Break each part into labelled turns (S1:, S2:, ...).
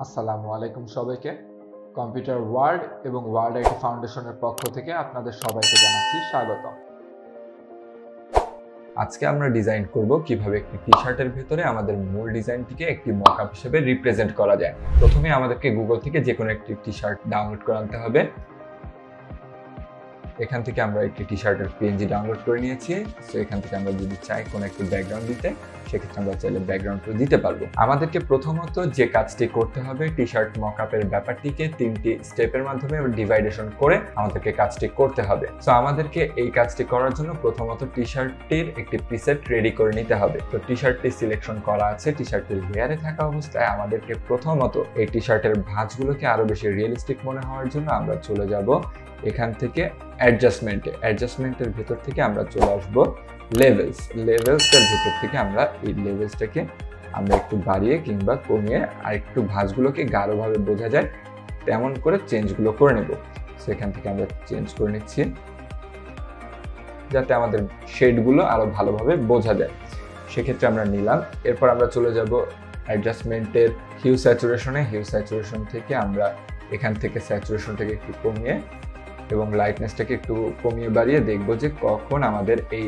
S1: আসসালামু আলাইকুম সবাইকে। কম্পিউটার ওয়ার্ল্ড এবং ওয়ার্ল্ড আইটি ফাউন্ডেশনের পক্ষ থেকে আপনাদের সবাইকে জানাচ্ছি স্বাগতম। আজকে আমরা ডিজাইন করব কিভাবে একটি টি-শার্টের ভিতরে আমাদের মূল ডিজাইনটিকে একটি মকআপ হিসেবে রিপ্রেজেন্ট করা যায়। প্রথমে আমাদেরকে গুগল থেকে যে কোনো একটি টি-শার্ট ডাউনলোড করে আনতে হবে। এখান থেকে আমরা একটি টি-শার্টের পিএনজি ডাউনলোড করে নিয়েছি। সো এখান থেকে আমরা যদি চাই কোনো একটি ব্যাকগ্রাউন্ড দিতে, সেক্ষেত্রে আমরা চাইলে ব্যাকগ্রাউন্ডও দিতে পারবো। আমাদেরকে প্রথমত যে কাজটি করতে হবে, টি-শার্ট মকআপের ব্যাপারটিকে 3টি স্টেপের মাধ্যমে ডিভাইডেশন করে আমাদেরকে কাজটি করতে হবে। সো আমাদেরকে এই কাজটি করার জন্য প্রথমত টি-শার্টটির একটি প্রিসেট রেডি করে নিতে হবে। তো টি-শার্টটি সিলেকশন করা আছে, টি-শার্টটির লেয়ারে থাকা অবস্থায় আমাদেরকে প্রথমত এই টি-শার্টের ভাঁজগুলোকে আরো বেশি রিয়েলিস্টিক মনে হওয়ার জন্য আমরা চলে যাব এখান থেকে অ্যাডজাস্টমেন্টের ভিতর থেকে আমরা চলে আসবো লেভেলসের ভিতর থেকে আমরা এই লেভেলসটাকে আমরা একটু বাড়িয়ে কিংবা কমিয়ে আর একটু ভাঁজগুলোকে গাঢ়ভাবে বোঝা যায় তেমন করে চেঞ্জগুলো করে নেব। সেখান থেকে আমরা চেঞ্জ করে নিচ্ছি যাতে আমাদের শেডগুলো আরো ভালোভাবে বোঝা যায়। সেক্ষেত্রে আমরা নিলাম। এরপর আমরা চলে যাব অ্যাডজাস্টমেন্টের হিউ স্যাচুরেশন থেকে আমরা এখান থেকে স্যাচুরেশনটাকে একটু কমিয়ে এবং লাইটনেসটাকে একটু কমিয়ে বাড়িয়ে দেখবো যে কখন আমাদের এই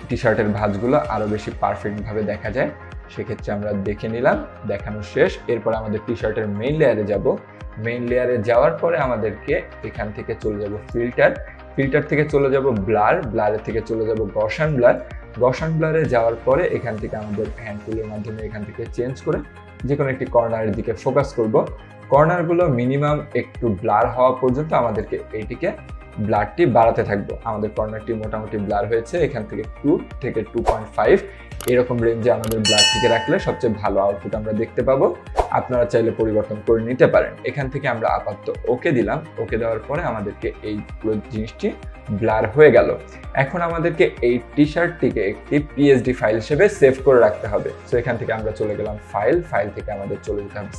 S1: টি-শার্টের ভাঁজগুলো আরো বেশি পারফেক্টভাবে দেখা যায়। সেক্ষেত্রে আমরা দেখে নিলাম, দেখানো শেষ। এরপর আমাদের টি-শার্টের মেইন লেয়ারে যাব। মেইন লেয়ারে যাওয়ার পরে আমাদেরকে এখান থেকে চলে যাব ফিল্টার থেকে চলে যাব ব্লারের থেকে চলে যাব গসান ব্লারে যাওয়ার পরে এখান থেকে আমাদের হ্যান্ড টুলের মাধ্যমে এখান থেকে চেঞ্জ করে যে কোনো একটি কর্নারের দিকে ফোকাস করব। কর্নারগুলো মিনিমাম একটু ব্লার হওয়া পর্যন্ত আমাদেরকে এইটিকে ব্লারটি বাড়াতে থাকবো। আমাদের কর্নারটি মোটামুটি ব্লার হয়েছে, এখান থেকে 2 থেকে 2.5 এরকম রেঞ্জে আমাদের ব্লারটিকে রাখলে সবচেয়ে ভালো আউটপুট আমরা দেখতে পাবো। আপনারা চাইলে পরিবর্তন করে নিতে পারেন। এখান থেকে আমরা আপাতত ওকে দিলাম। ওকে দেওয়ার পরে আমাদেরকে এই পুরো জিনিসটি ব্লার হয়ে গেল। এখন আমাদেরকে এই টি-শার্টটিকে একটি পিএসডি ফাইল হিসেবে সেভ করে রাখতে হবে। তো এখান থেকে আমরা চলে গেলাম ফাইল থেকে আমাদের চলে যেতে হবে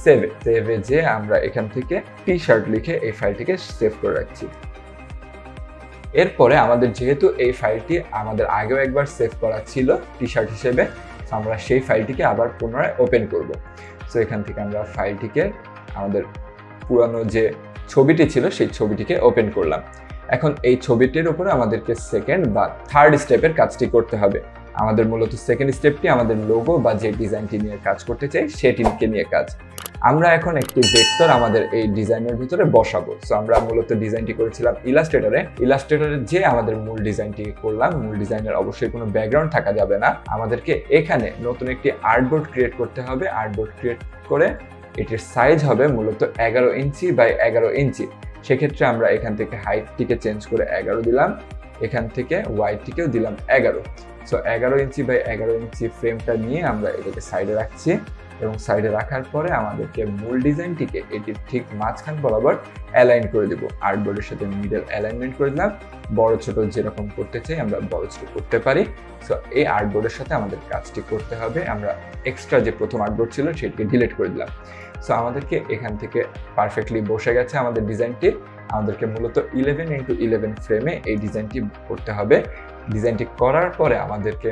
S1: সেভে যে আমরা এখান থেকে টি-শার্ট লিখে এই ফাইলটিকে সেভ করে রাখছি। এরপরে আমাদের যেহেতু এই ফাইলটি আমাদের আগেও একবার সেভ করা ছিল টি-শার্ট হিসেবে, আমরা সেই ফাইলটিকে আবার পুনরায় ওপেন করব। সো এখান থেকে আমরা ফাইলটিকে আমাদের পুরানো যে ছবিটি ছিল সেই ছবিটিকে ওপেন করলাম। এখন এই ছবিটির উপরে আমাদেরকে সেকেন্ড বা থার্ড স্টেপের কাজটি করতে হবে। আমাদের মূলত সেকেন্ড স্টেপটি আমাদের লোগো বা যে ডিজাইনটি নিয়ে কাজ করতে চাই সেটিকে নিয়ে কাজ। আমরা এখন একটি ভেক্টর আমাদের এই ডিজাইনের ভিতরে বসাবো। সো আমরা মূলত ডিজাইনটি করেছিলাম ইলাস্ট্রেটরে যে আমাদের মূল ডিজাইনটি করলাম। মূল ডিজাইনের অবশ্যই কোনো ব্যাকগ্রাউন্ড থাকা যাবে না। আমাদেরকে এখানে নতুন একটি আর্টবোর্ড ক্রিয়েট করতে হবে। আর্টবোর্ড ক্রিয়েট করে এটির সাইজ হবে মূলত 11 ইঞ্চি বাই 11 ইঞ্চি। সেক্ষেত্রে আমরা এখান থেকে হাইটটিকে চেঞ্জ করে 11 দিলাম, এখান থেকে ওয়াইডটিকেও দিলাম 11। সো 11 ইঞ্চি বাই 11 ইঞ্চি ফ্রেমটা নিয়ে আমরা এটাকে সাইডে রাখছি এবং সাইডে রাখার পরে আমাদেরকে মূল ডিজাইনটিকে এটির ঠিক মাঝখান বরাবর অ্যালাইন করে দেবো। আর্টবোর্ডের সাথে মিডল অ্যালাইনমেন্ট করে দিলাম। বড় ছোট যেরকম করতে চাই আমরা বড় ছোট করতে পারি। সো এই আর্টবোর্ডের সাথে আমাদের কাজটি করতে হবে। আমরা এক্সট্রা যে প্রথম আর্টবোর্ড ছিল সেটিকে ডিলিট করে দিলাম। সো আমাদেরকে এখান থেকে পারফেক্টলি বসে গেছে আমাদের ডিজাইনটি। আমাদেরকে মূলত 11x11 ফ্রেমে এই ডিজাইনটি করতে হবে। ডিজাইনটি করার পরে আমাদেরকে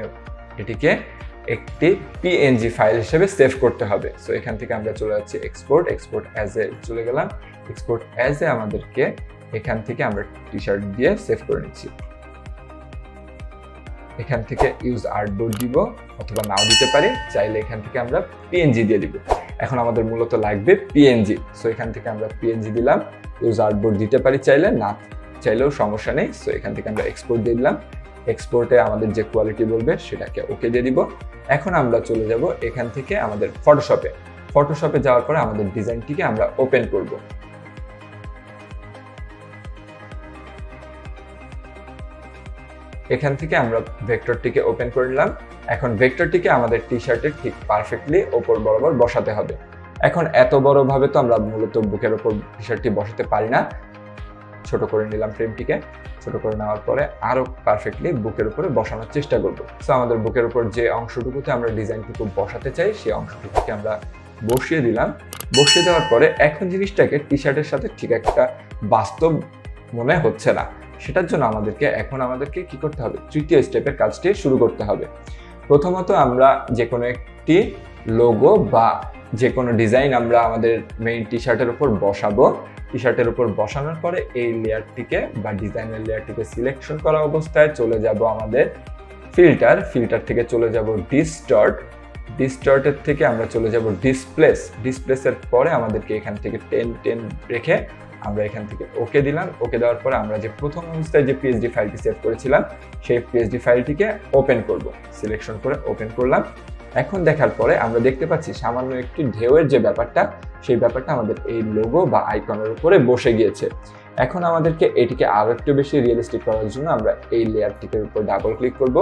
S1: এটিকে একটি পিএনজি ফাইল হিসেবে সেভ করতে হবে। সো এখান থেকে আমরা চলে যাচ্ছি এক্সপোর্ট অ্যাজ এ চলে গেলাম। এক্সপোর্ট অ্যাজ এ আমাদেরকে এখান থেকে আমরা টি-শার্ট দিয়ে সেভ করে নিচ্ছি। এখান থেকে ইউজ আর্টবোর্ড দিব অথবা নাও দিতে পারি, চাইলে এখান থেকে আমরা পিএনজি দিয়ে দিব। এখন আমাদের মূলত লাগবে পিএনজি। সো এখান থেকে আমরা পিএনজি দিলাম। ইউজ আর্টবোর্ড দিতে পারি চাইলে, না চাইলেও সমস্যা নেই। সো এখান থেকে আমরা এক্সপোর্ট দিয়ে দিলাম। এক্সপোর্টে আমাদের যে কোয়ালিটি বলবে সেটাকে ওকে দিয়ে দিব। এখন আমরা চলে যাব এখান থেকে আমাদের ফটোশপে যাওয়ার পরে আমাদের ডিজাইনটিকে আমরা ওপেন করব। এখান থেকে আমরা ভেক্টরটিকে ওপেন করে নিলাম। এখন ভেক্টরটিকে আমাদের টি-শার্টের ঠিক পারফেক্টলি ওপর বরাবর বসাতে হবে। এখন এত বড় ভাবে তো আমরা মূলত বুকের ওপর টি-শার্টটি বসাতে পারি না। ছোট করে নিলাম ফ্রেমটিকে। ছোট করে নেওয়ার পরে আরো পারফেক্টলি বুকের উপরে বসানোর চেষ্টা করব। সো আমাদের বুকের উপর যে অংশটুকুতে আমরা ডিজাইনটুকু বসাতে চাই সেই অংশটুকুকে আমরা বসিয়ে দিলাম। বসিয়ে দেওয়ার পরে এখন জিনিসটাকে টি-শার্টের সাথে ঠিক একটা বাস্তব মনে হচ্ছে না। সেটার জন্য আমাদেরকে কি করতে হবে, তৃতীয় স্টেপের কাজটি শুরু করতে হবে। প্রথমত আমরা যে কোনো একটি লোগো বা যে কোনো ডিজাইন আমরা আমাদের মেইন টি শার্টের উপর বসাবো। টি শার্টের উপর বসানোর পরে এই লেয়ারটিকে বা ডিজাইনের লেয়ারটিকে সিলেকশন করা অবস্থায় চলে যাব আমাদের ফিল্টার থেকে চলে যাব ডিস্টর্টের থেকে আমরা চলে যাব ডিসপ্লেসের পরে আমাদেরকে এখান থেকে 10 রেখে আমরা এখান থেকে ওকে দিলাম। ওকে দেওয়ার পরে আমরা যে প্রথম অবস্থায় যে পিএসডি ফাইলটি সেভ করেছিলাম সেই পিএসডি ফাইলটিকে ওপেন করব। সিলেকশন করে ওপেন করলাম। এখন দেখার পরে আমরা দেখতে পাচ্ছি সামান্য একটি ঢেউয়ের যে ব্যাপারটা, সেই ব্যাপারটা আমাদের এই লোগো বা আইকনের উপরে বসে গিয়েছে। এখন আমাদেরকে এটিকে আরো একটু বেশি রিয়েলিস্টিক করার জন্য আমরা এই লেয়ারটির উপর ডাবল ক্লিক করব।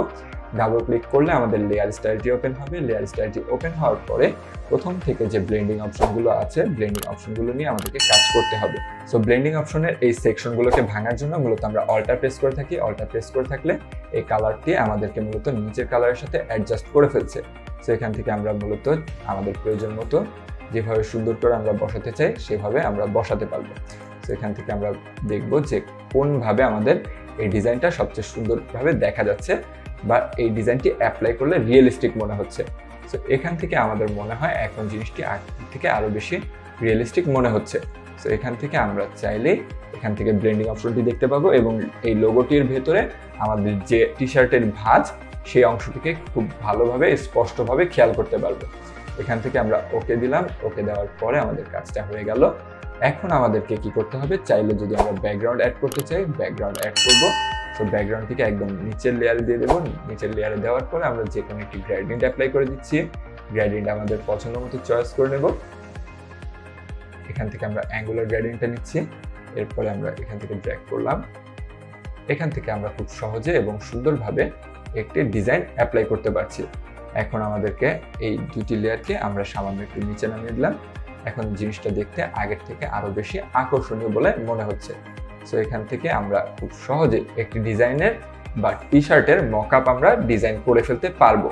S1: ডাবল ক্লিক করলে আমাদের লেয়ার স্টাইলটি ওপেন হবে। লেয়ার স্টাইলটি ওপেন হওয়ার পরে প্রথম থেকে যে ব্লেন্ডিং অপশনগুলো আছে, ব্লেন্ডিং অপশনগুলো নিয়ে আমাদেরকে কাজ করতে হবে। সো ব্লেন্ডিং অপশনের এই সেকশনগুলোকে ভাঙার জন্য মূলত আমরা অল্টার প্রেস করে থাকি। অল্টার প্রেস করে থাকলে এই কালারটি আমাদেরকে মূলত নিচের কালারের সাথে অ্যাডজাস্ট করে ফেলছে। সো এখান থেকে আমরা মূলত আমাদের প্রয়োজন মতো যেভাবে সুন্দর করে আমরা বসাতে চাই সেভাবে আমরা বসাতে পারবো। সো এখান থেকে আমরা দেখব যে কোনভাবে আমাদের এই ডিজাইনটা সবচেয়ে সুন্দরভাবে দেখা যাচ্ছে বা এই ডিজাইনটি অ্যাপ্লাই করলে রিয়েলিস্টিক মনে হচ্ছে। সো এখান থেকে আমাদের মনে হয় এখন জিনিসটি আগে থেকে আরো বেশি রিয়েলিস্টিক মনে হচ্ছে। সো এখান থেকে আমরা চাইলে এখান থেকে ব্লেন্ডিং অপশনটি দেখতে পাবো এবং এই লোগোটির ভেতরে আমাদের যে টি শার্টের ভাঁজ সেই অংশটিকে খুব ভালোভাবে স্পষ্টভাবে খেয়াল করতে পারবো। এখান থেকে আমরা ওকে দিলাম। ওকে দেওয়ার পরে আমাদের কাজটা হয়ে গেল। এখন আমাদেরকে কি করতে হবে, চাইলে যদি আমরা ব্যাকগ্রাউন্ড অ্যাড করতে চাই ব্যাকগ্রাউন্ড অ্যাড করব। সো ব্যাকগ্রাউন্ডটিকে একদম নিচের লেয়ারে দিয়ে দেবো। নিচের লেয়ারে দেওয়ার পরে আমরা যে কোনো একটি গ্রেডিয়েন্ট অ্যাপ্লাই করে দিচ্ছি। গ্রেডিয়েন্ট আমাদের পছন্দ মতো চয়েস করে নেব। এখান থেকে আমরা অ্যাঙ্গুলার গ্রেডিয়েন্টটা নিচ্ছি। এরপরে আমরা এখান থেকে ড্র্যাগ করলাম। এখান থেকে আমরা খুব সহজে এবং সুন্দরভাবে একটি ডিজাইন অ্যাপ্লাই করতে পারছি। এখন আমাদেরকে এই দুটি লেয়ারকে আমরা সামান্য একটু নিচে নামিয়ে দিলাম। এখন জিনিসটা দেখতে আগের থেকে আরো বেশি আকর্ষণীয় বলে মনে হচ্ছে। সো এখান থেকে আমরা খুব সহজে একটি ডিজাইনের বা টি শার্টের মকআপ আমরা ডিজাইন করে ফেলতে পারবো।